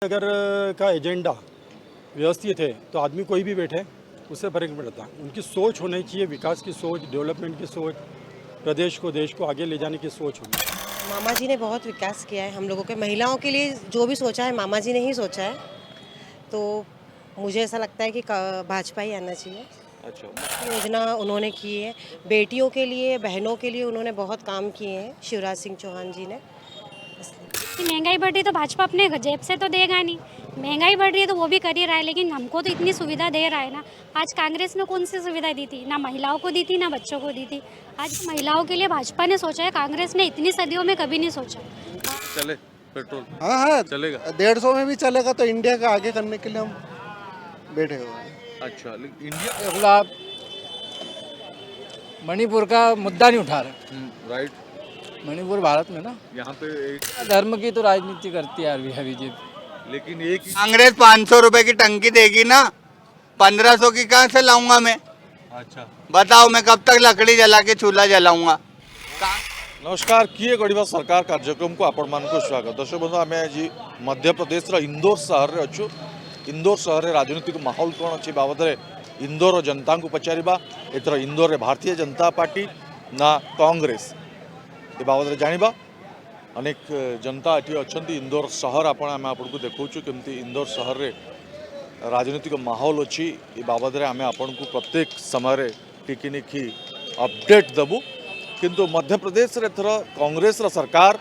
अगर का एजेंडा व्यवस्थित है तो आदमी कोई भी बैठे उससे फर्क नहीं पड़ता। उनकी सोच होनी चाहिए, विकास की सोच, डेवलपमेंट की सोच, प्रदेश को देश को आगे ले जाने की सोच होनी चाहिए। मामा जी ने बहुत विकास किया है हम लोगों के, महिलाओं के लिए जो भी सोचा है मामा जी ने ही सोचा है। तो मुझे ऐसा लगता है कि भाजपा ही आना चाहिए। अच्छा, योजना उन्होंने की है, बेटियों के लिए, बहनों के लिए उन्होंने बहुत काम किए हैं शिवराज सिंह चौहान जी ने, इसलिए। कि महंगाई बढ़ रही है तो भाजपा अपने जेब से तो देगा नहीं। महंगाई बढ़ रही है तो वो भी कर ही रहा है, लेकिन हमको तो इतनी सुविधा दे रहा है ना। आज कांग्रेस ने कौन सी सुविधा दी थी? ना महिलाओं को दी थी, ना बच्चों को दी थी। आज महिलाओं के लिए भाजपा ने सोचा है, कांग्रेस ने इतनी सदियों में कभी नहीं सोचा। चले पेट्रोल हाँ हाँ चलेगा। 150 में भी चलेगा तो इंडिया का आगे करने के लिए हम बैठे हुए हैं। अच्छा, लेकिन इंडिया अगला मणिपुर का मुद्दा नहीं उठा रहे। राइट, मणिपुर भारत में ना, यहाँ पे एक धर्म की तो राजनीति करती है अभी बीजेपी। लेकिन एक ही कांग्रेस 500 रुपए की टंकी देगी ना, 1500 की कहाँ से लाऊंगा मैं? अच्छा, बताओ मैं कब तक लकड़ी जला के चूल्हा जलाऊंगा? नमस्कार किए गढ़ा सरकार कार्यक्रम को आपण मान स्वागत। दर्शक बंधु आम आज मध्य प्रदेश इंदौर सहर में अच्छु। इंदौर सहर में राजनीतिक माहौल कौन अच्छी बाबद इंदौर जनता को पचारा। एथर इंदौर में भारतीय जनता पार्टी ना कांग्रेस ये बाबद जाना। अनेक जनता ये अच्छा इंदौर सहर आपको देखा केमती इंदौर सहर रे राजनीतिक माहौल अच्छी ये बाबद आम आपन को प्रत्येक समय टिकिनिखी अपडेट देबू। किंतु मध्य प्रदेश रे थर कांग्रेस रा सरकार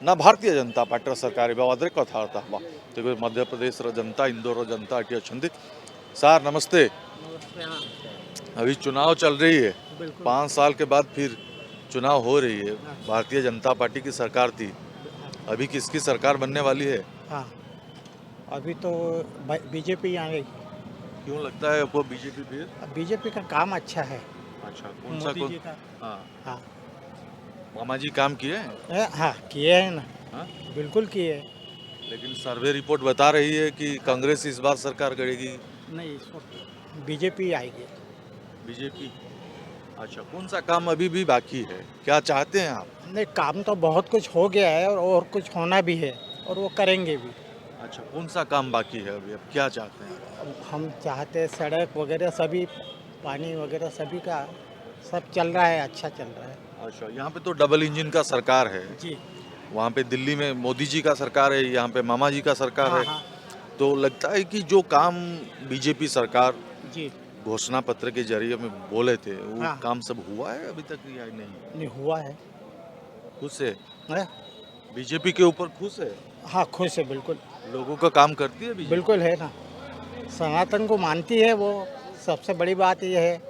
ना भारतीय जनता पार्टी सरकार बाबद कथबार्ता हवा। तो मध्य प्रदेश रा जनता, इंदौर जनता ये अच्छा। सर नमस्ते। अभी चुनाव चल रही है, 5 साल के बाद फिर चुनाव हो रही है। भारतीय जनता पार्टी की सरकार थी, अभी किसकी सरकार बनने वाली है? हाँ, अभी तो बीजेपी आ गई। क्यों लगता है आपको बीजेपी फिर? बीजेपी का काम अच्छा है। अच्छा, कौन सा? मोदी जी का। हाँ, हाँ मामा जी काम किए हैं? हाँ किए हैं ना। हाँ? बिल्कुल किए। लेकिन सर्वे रिपोर्ट बता रही है कि कांग्रेस इस बार सरकार करेगी। नहीं, इस वक्त बीजेपी आएगी। बीजेपी। अच्छा, कौन सा काम अभी भी बाकी है? क्या चाहते हैं आप? नहीं, काम तो बहुत कुछ हो गया है और कुछ होना भी है और वो करेंगे भी। अच्छा, कौन सा काम बाकी है अभी? अब क्या चाहते हैं? अब हम चाहते हैं सड़क वगैरह सभी, पानी वगैरह सभी का सब चल रहा है, अच्छा चल रहा है। अच्छा, यहाँ पे तो डबल इंजन का सरकार है। जी वहाँ पे दिल्ली में मोदी जी का सरकार है, यहाँ पे मामा जी का सरकार हाँ है। हाँ तो लगता है कि जो काम बीजेपी सरकार जी। घोषणा पत्र के जरिए में बोले थे वो हाँ। काम सब हुआ है अभी तक या नहीं? नहीं हुआ है। खुश है हैं? बीजेपी के ऊपर? खुश है? हाँ खुश है, बिल्कुल लोगों का काम करती है बीजेपी? बिल्कुल है ना। सनातन को मानती है, वो सबसे बड़ी बात ये है।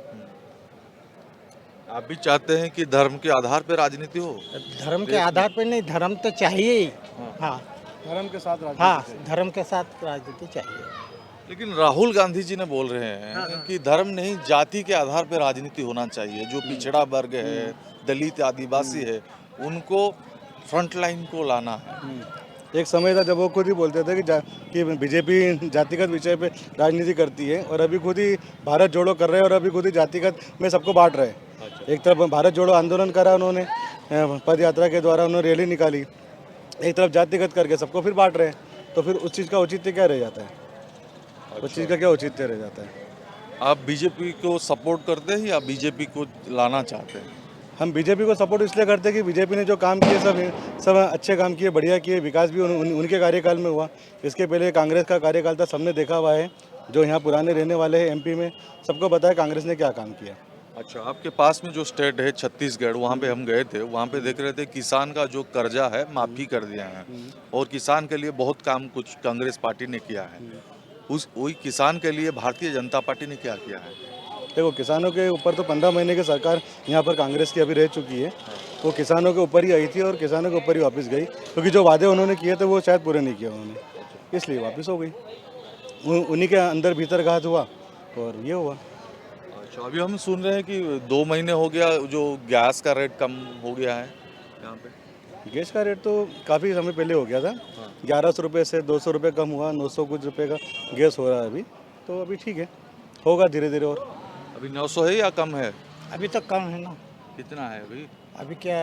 आप भी चाहते हैं कि धर्म के आधार पर राजनीति हो? धर्म के आधार पर नहीं, धर्म तो चाहिए ही। हाँ, धर्म के साथ हाँ धर्म के साथ राजनीति चाहिए। लेकिन राहुल गांधी जी ने बोल रहे हैं कि धर्म नहीं जाति के आधार पर राजनीति होना चाहिए। जो पिछड़ा वर्ग है, दलित, आदिवासी है, उनको फ्रंट लाइन को लाना है। एक समय था जब वो खुद ही बोलते थे कि बीजेपी जातिगत विषय पे राजनीति करती है और अभी खुद ही भारत जोड़ो कर रहे हैं और अभी खुद ही जातिगत में सबको बांट रहे हैं। एक तरफ भारत जोड़ो आंदोलन करा उन्होंने, पद यात्रा के द्वारा उन्होंने रैली निकाली, एक तरफ जातिगत करके सबको फिर बांट रहे हैं। तो फिर उस चीज़ का औचित्य क्या रह जाता है? उस चीज़ का क्या औचित्य रह जाता है? आप बीजेपी को सपोर्ट करते हैं या बीजेपी को लाना चाहते हैं? हम बीजेपी को सपोर्ट इसलिए करते हैं कि बीजेपी ने जो काम किए सब अच्छे काम किए, बढ़िया किए, विकास भी उनके कार्यकाल में हुआ। इसके पहले कांग्रेस का कार्यकाल था, सबने देखा हुआ है। जो यहाँ पुराने रहने वाले हैं एमपी में, सबको पता है कांग्रेस ने क्या काम किया। अच्छा, आपके पास में जो स्टेट है छत्तीसगढ़, वहाँ पे हम गए थे, वहाँ पे देख रहे थे किसान का जो कर्जा है माफ़ी कर दिया है और किसान के लिए बहुत काम कुछ कांग्रेस पार्टी ने किया है। उस वही किसान के लिए भारतीय जनता पार्टी ने क्या किया है? देखो, किसानों के ऊपर तो 15 महीने की सरकार यहाँ पर कांग्रेस की अभी रह चुकी है। वो किसानों के ऊपर ही आई थी और किसानों के ऊपर ही वापस गई, क्योंकि जो वादे उन्होंने किए थे वो शायद पूरे नहीं किए उन्होंने, इसलिए वापस हो गई। उन्हीं के अंदर भीतर घात हुआ और ये हुआ। अच्छा, अभी हम सुन रहे हैं कि 2 महीने हो गया जो गैस का रेट कम हो गया है यहाँ पे। गैस का रेट तो काफ़ी समय पहले हो गया था। 1100 रुपये से 200 रुपये कम हुआ, 900 कुछ रुपये का गैस हो रहा है अभी। तो अभी ठीक है, होगा धीरे धीरे। और अभी 900 है या कम है? अभी तक कम है ना। कितना है अभी? अभी क्या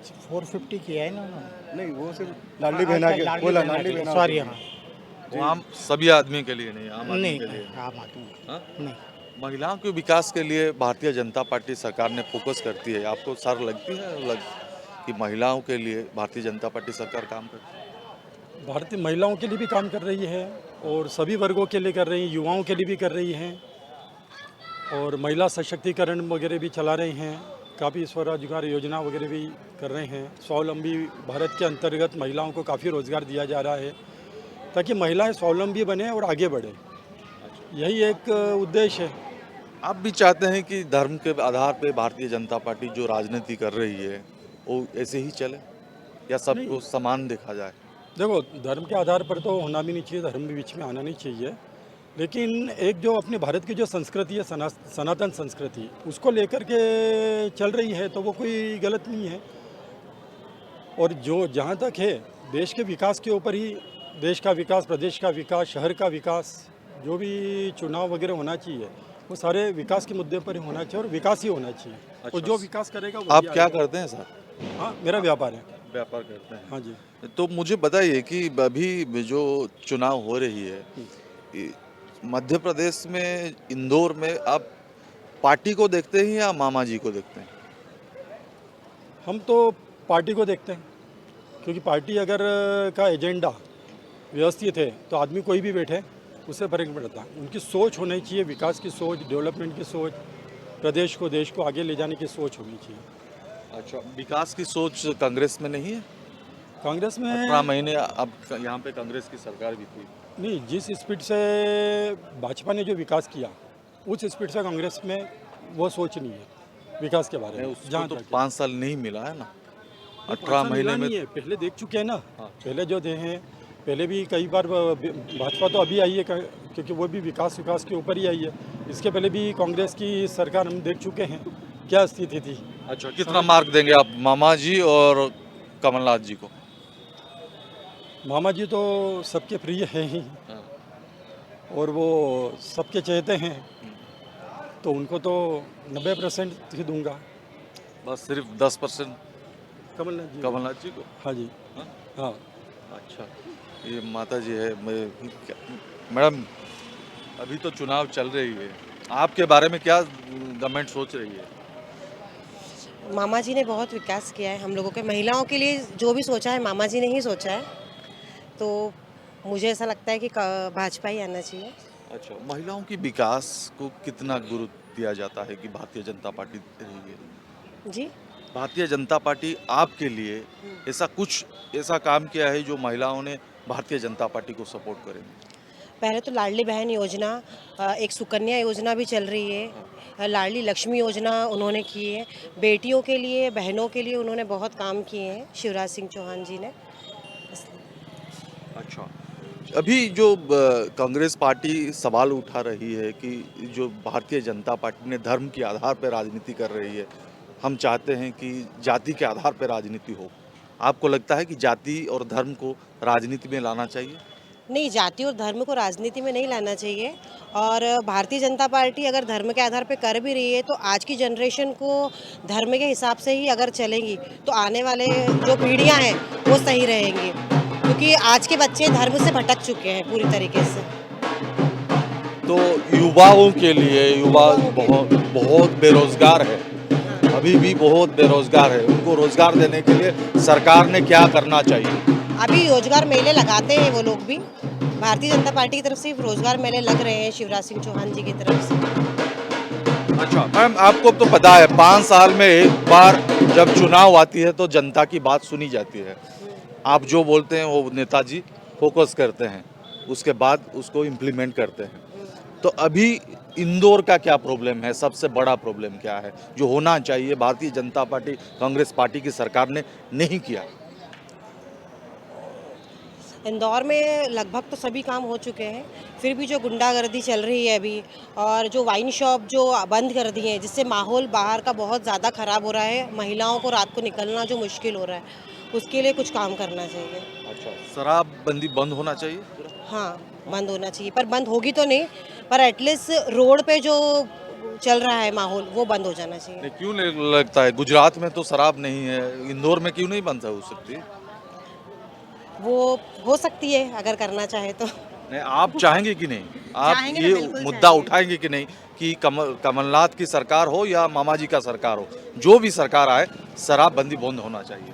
450 किया है ना उन्होंने। नहीं, वो सिर्फ लाडली बहना के बोला, लाडली बहना सॉरी। हाँ वो आम सभी आदमी के लिए नहीं, आम आदमी नहीं के लिए आम आदमी हाँ? नहीं। महिलाओं के विकास के लिए भारतीय जनता पार्टी सरकार ने फोकस करती है, आपको सर लगती है कि महिलाओं के लिए भारतीय जनता पार्टी सरकार काम करती है? भारतीय महिलाओं के लिए भी काम कर रही है और सभी वर्गों के लिए कर रही है, युवाओं के लिए भी कर रही हैं और महिला सशक्तिकरण वगैरह भी चला रहे हैं, काफ़ी स्वरोजगार योजना वगैरह भी कर रहे हैं। स्वावलंबी भारत के अंतर्गत महिलाओं को काफ़ी रोज़गार दिया जा रहा है ताकि महिलाएं स्वावलंबी बने और आगे बढ़े, यही एक उद्देश्य है। आप भी चाहते हैं कि धर्म के आधार पे भारतीय जनता पार्टी जो राजनीति कर रही है वो ऐसे ही चले या सबको समान देखा जाए? देखो, धर्म के आधार पर तो होना भी नहीं चाहिए, धर्म भी बीच में आना नहीं चाहिए, लेकिन एक जो अपने भारत की जो संस्कृति है, सनातन संस्कृति, उसको लेकर के चल रही है तो वो कोई गलत नहीं है। और जो जहाँ तक है देश के विकास के ऊपर ही, देश का विकास, प्रदेश का विकास, शहर का विकास, जो भी चुनाव वगैरह होना चाहिए वो सारे विकास के मुद्दे पर ही होना चाहिए और विकास ही होना चाहिए। और जो विकास करेगा वो आप क्या करते हैं सर? हाँ, मेरा व्यापार है। व्यापार करते हैं। हाँ जी। तो मुझे बताइए कि अभी जो चुनाव हो रही है मध्य प्रदेश में, इंदौर में, आप पार्टी को देखते हैं या मामा जी को देखते हैं? हम तो पार्टी को देखते हैं, क्योंकि पार्टी अगर का एजेंडा व्यवस्थित है तो आदमी कोई भी बैठे उससे फर्क नहीं पड़ता। उनकी सोच होनी चाहिए, विकास की सोच, डेवलपमेंट की सोच, प्रदेश को, देश को आगे ले जाने की सोच होनी चाहिए। अच्छा, विकास की सोच कांग्रेस में नहीं है? कांग्रेस में 18 महीने अब यहाँ पे कांग्रेस की सरकार भी थी। नहीं, जिस स्पीड से भाजपा ने जो विकास किया उस स्पीड से कांग्रेस में वो सोच नहीं है विकास के बारे में। उसको तो तक 5 साल नहीं मिला है ना, 18 18 महीने में। नहीं है, पहले देख चुके हैं ना। हाँ। पहले जो दे हैं, पहले भी कई बार भाजपा तो अभी आई है क्योंकि वो भी विकास के ऊपर ही आई है। इसके पहले भी कांग्रेस की सरकार हम देख चुके हैं क्या स्थिति थी। अच्छा, कितना मार्क देंगे आप मामा जी और कमलनाथ जी को? मामा जी तो सबके प्रिय हैं ही और वो सबके चहेते हैं, तो उनको तो 90% ही दूंगा। बस सिर्फ 10% कमलनाथ जी को? हाँ जी। हाँ? हाँ। अच्छा, ये माता जी है। मैडम, अभी तो चुनाव चल रही है, आपके बारे में क्या गवर्नमेंट सोच रही है? मामा जी ने बहुत विकास किया है हम लोगों के, महिलाओं के लिए जो भी सोचा है मामा जी ने ही सोचा है, तो मुझे ऐसा लगता है कि भाजपा ही आना चाहिए। अच्छा, महिलाओं की विकास को कितना गुरुत्व दिया जाता है कि भारतीय जनता पार्टी रही है? जी, भारतीय जनता पार्टी आपके लिए ऐसा काम किया है जो महिलाओं ने भारतीय जनता पार्टी को सपोर्ट करेंगे? पहले तो लाडली बहन योजना, एक सुकन्या योजना भी चल रही है, लाडली लक्ष्मी योजना उन्होंने की है, बेटियों के लिए, बहनों के लिए उन्होंने बहुत काम किए हैं शिवराज सिंह चौहान जी ने। अच्छा, अभी जो कांग्रेस पार्टी सवाल उठा रही है कि जो भारतीय जनता पार्टी ने धर्म के आधार पर राजनीति कर रही है, हम चाहते हैं कि जाति के आधार पर राजनीति हो। आपको लगता है कि जाति और धर्म को राजनीति में लाना चाहिए? नहीं, जाति और धर्म को राजनीति में नहीं लाना चाहिए, और भारतीय जनता पार्टी अगर धर्म के आधार पर कर भी रही है तो आज की जनरेशन को धर्म के हिसाब से ही अगर चलेंगी तो आने वाले जो पीढ़ियां हैं वो सही रहेंगी, क्योंकि आज के बच्चे धर्म से भटक चुके हैं पूरी तरीके से। तो युवाओं के लिए, युवा बहुत बेरोजगार है, अभी भी बहुत बेरोजगार है, उनको रोजगार देने के लिए सरकार ने क्या करना चाहिए? अभी रोजगार मेले लगाते हैं वो लोग भी, भारतीय जनता पार्टी की तरफ से रोजगार मेले लग रहे हैं शिवराज सिंह चौहान जी की तरफ से। अच्छा मैम, आपको तो पता है 5 साल में एक बार जब चुनाव आती है तो जनता की बात सुनी जाती है। आप जो बोलते हैं वो नेताजी फोकस करते हैं, उसके बाद उसको इम्प्लीमेंट करते हैं। तो अभी इंदौर का क्या प्रॉब्लम है, सबसे बड़ा प्रॉब्लम क्या है जो होना चाहिए भारतीय जनता पार्टी, कांग्रेस पार्टी की सरकार ने नहीं किया? इंदौर में लगभग तो सभी काम हो चुके हैं, फिर भी जो गुंडागर्दी चल रही है अभी, और जो वाइन शॉप जो बंद कर दिए हैं, जिससे माहौल बाहर का बहुत ज़्यादा ख़राब हो रहा है, महिलाओं को रात को निकलना जो मुश्किल हो रहा है, उसके लिए कुछ काम करना चाहिए। अच्छा, शराबबंदी बंद होना चाहिए? हाँ, बंद होना चाहिए, पर बंद होगी तो नहीं, पर एटलीस्ट रोड पे जो चल रहा है माहौल वो बंद हो जाना चाहिए। नहीं, क्यों नहीं लगता है? गुजरात में तो शराब नहीं है, इंदौर में क्यों नहीं बंद हो सकती? वो हो सकती है अगर करना चाहे तो। नहीं, आप चाहेंगे कि नहीं? आप चाहेंगे ना, ये बिल्कुल मुद्दा चाहेंगे। उठाएंगे कि नहीं कि कमलनाथ की सरकार हो या मामा जी का सरकार हो, जो भी सरकार आए शराबबंदी बंद होना चाहिए?